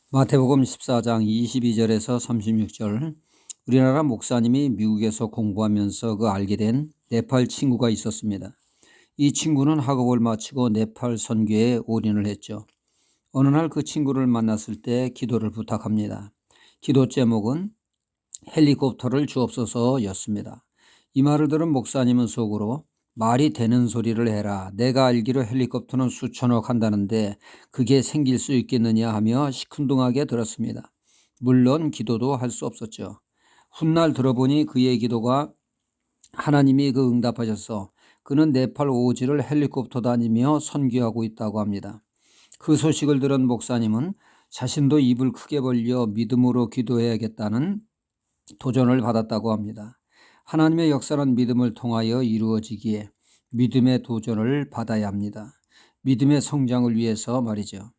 마태복음 14장 22절에서 36절. 우리나라 목사님이 미국에서 공부하면서 알게 된 네팔 친구가 있었습니다. 이 친구는 학업을 마치고 네팔 선교에 올인을 했죠. 어느 날 그 친구를 만났을 때 기도를 부탁합니다. 기도 제목은 헬리콥터를 주옵소서였습니다. 이 말을 들은 목사님은 속으로 말이 되는 소리를 해라. 내가 알기로 헬리콥터는 수천억 한다는데 그게 생길 수 있겠느냐 하며 시큰둥하게 들었습니다. 물론 기도도 할 수 없었죠. 훗날 들어보니 그의 기도가 하나님이 응답하셔서 그는 네팔 오지를 헬리콥터 다니며 선교하고 있다고 합니다. 그 소식을 들은 목사님은 자신도 입을 크게 벌려 믿음으로 기도해야겠다는 도전을 받았다고 합니다. 하나님의 역사는 믿음을 통하여 이루어지기에 믿음의 도전을 받아야 합니다. 믿음의 성장을 위해서 말이죠.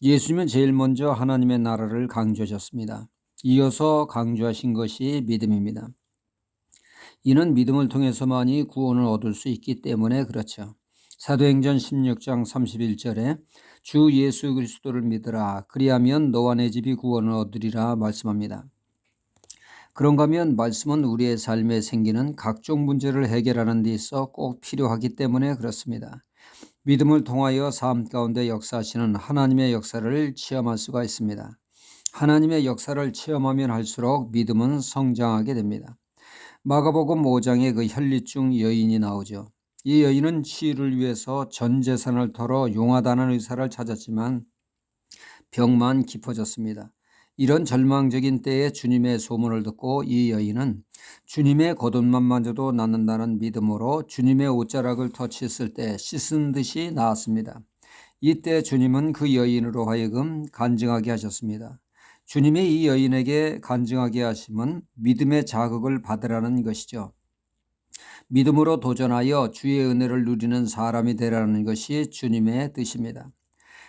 예수님은 제일 먼저 하나님의 나라를 강조하셨습니다. 이어서 강조하신 것이 믿음입니다. 이는 믿음을 통해서만이 구원을 얻을 수 있기 때문에 그렇죠. 사도행전 16장 31절에 주 예수 그리스도를 믿으라. 그리하면 너와 내 집이 구원을 얻으리라 말씀합니다. 그런가 하면 말씀은 우리의 삶에 생기는 각종 문제를 해결하는 데 있어 꼭 필요하기 때문에 그렇습니다. 믿음을 통하여 삶 가운데 역사하시는 하나님의 역사를 체험할 수가 있습니다. 하나님의 역사를 체험하면 할수록 믿음은 성장하게 됩니다. 마가복음 5장에 그 혈리증 여인이 나오죠. 이 여인은 치유를 위해서 전 재산을 털어 용하다는 의사를 찾았지만 병만 깊어졌습니다. 이런 절망적인 때에 주님의 소문을 듣고 이 여인은 주님의 겉옷만 만져도 낫는다는 믿음으로 주님의 옷자락을 터치했을 때 씻은 듯이 나았습니다. 이때 주님은 그 여인으로 하여금 간증하게 하셨습니다. 주님이 이 여인에게 간증하게 하심은 믿음의 자극을 받으라는 것이죠. 믿음으로 도전하여 주의 은혜를 누리는 사람이 되라는 것이 주님의 뜻입니다.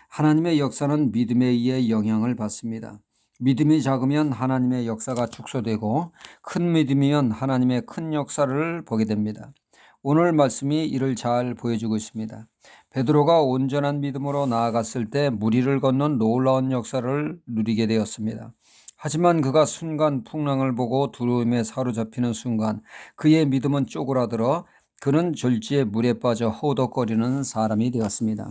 하나님의 역사는 믿음에 의해 영향을 받습니다. 믿음이 작으면 하나님의 역사가 축소되고 큰 믿음이면 하나님의 큰 역사를 보게 됩니다. 오늘 말씀이 이를 잘 보여주고 있습니다. 베드로가 온전한 믿음으로 나아갔을 때 무리를 건넌 놀라운 역사를 누리게 되었습니다. 하지만 그가 순간 풍랑을 보고 두려움에 사로잡히는 순간 그의 믿음은 쪼그라들어 그는 졸지에 물에 빠져 허우덕거리는 사람이 되었습니다.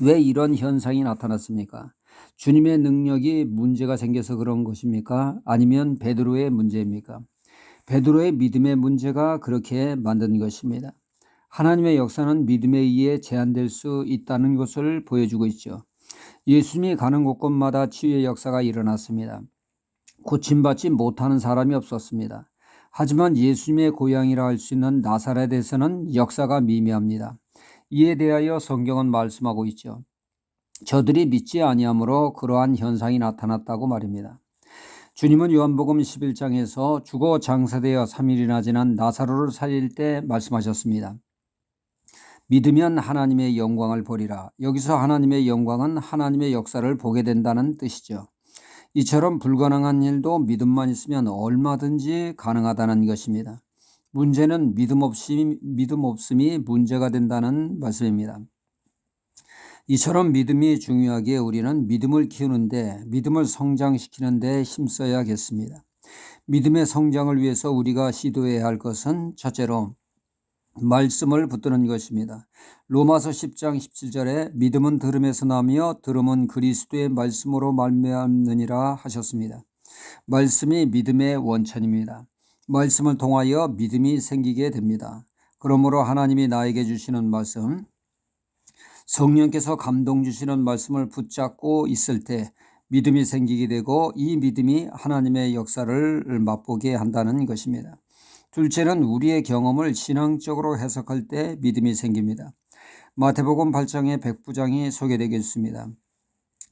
왜 이런 현상이 나타났습니까? 주님의 능력이 문제가 생겨서 그런 것입니까? 아니면 베드로의 문제입니까? 베드로의 믿음의 문제가 그렇게 만든 것입니다. 하나님의 역사는 믿음에 의해 제한될 수 있다는 것을 보여주고 있죠. 예수님이 가는 곳곳마다 치유의 역사가 일어났습니다. 고침받지 못하는 사람이 없었습니다. 하지만 예수님의 고향이라 할 수 있는 나사렛에서는 역사가 미미합니다. 이에 대하여 성경은 말씀하고 있죠. 저들이 믿지 아니함으로 그러한 현상이 나타났다고 말입니다. 주님은 요한복음 11장에서 죽어 장사되어 3일이나 지난 나사로를 살릴 때 말씀하셨습니다. 믿으면 하나님의 영광을 보리라. 여기서 하나님의 영광은 하나님의 역사를 보게 된다는 뜻이죠. 이처럼 불가능한 일도 믿음만 있으면 얼마든지 가능하다는 것입니다. 문제는 믿음 없음이 문제가 된다는 말씀입니다. 이처럼 믿음이 중요하기에 우리는 믿음을 키우는데, 믿음을 성장시키는데 힘써야겠습니다. 믿음의 성장을 위해서 우리가 시도해야 할 것은 첫째로 말씀을 붙드는 것입니다. 로마서 10장 17절에 믿음은 들음에서 나며 들음은 그리스도의 말씀으로 말미암느니라 하셨습니다. 말씀이 믿음의 원천입니다. 말씀을 통하여 믿음이 생기게 됩니다. 그러므로 하나님이 나에게 주시는 말씀, 성령께서 감동 주시는 말씀을 붙잡고 있을 때 믿음이 생기게 되고 이 믿음이 하나님의 역사를 맛보게 한다는 것입니다. 둘째는 우리의 경험을 신앙적으로 해석할 때 믿음이 생깁니다. 마태복음 8장의 백부장이 소개되겠습니다.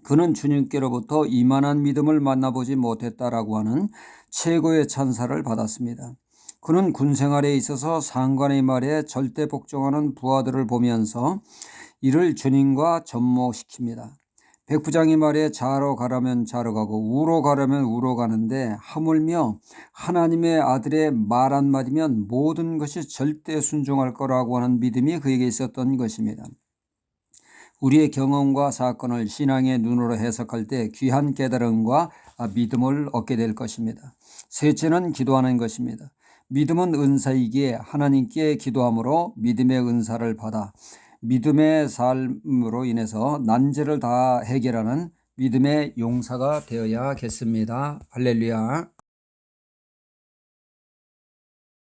그는 주님께로부터 이만한 믿음을 만나보지 못했다라고 하는 최고의 찬사를 받았습니다. 그는 군 생활에 있어서 상관의 말에 절대 복종하는 부하들을 보면서 이를 주님과 접목시킵니다. 백부장의 말에 좌로 가라면 좌로 가고 우로 가라면 우로 가는데 하물며 하나님의 아들의 말 한마디면 모든 것이 절대 순종할 거라고 하는 믿음이 그에게 있었던 것입니다. 우리의 경험과 사건을 신앙의 눈으로 해석할 때 귀한 깨달음과 믿음을 얻게 될 것입니다. 셋째는 기도하는 것입니다. 믿음은 은사이기에 하나님께 기도함으로 믿음의 은사를 받아 믿음의 삶으로 인해서 난제를 다 해결하는 믿음의 용사가 되어야겠습니다. 할렐루야.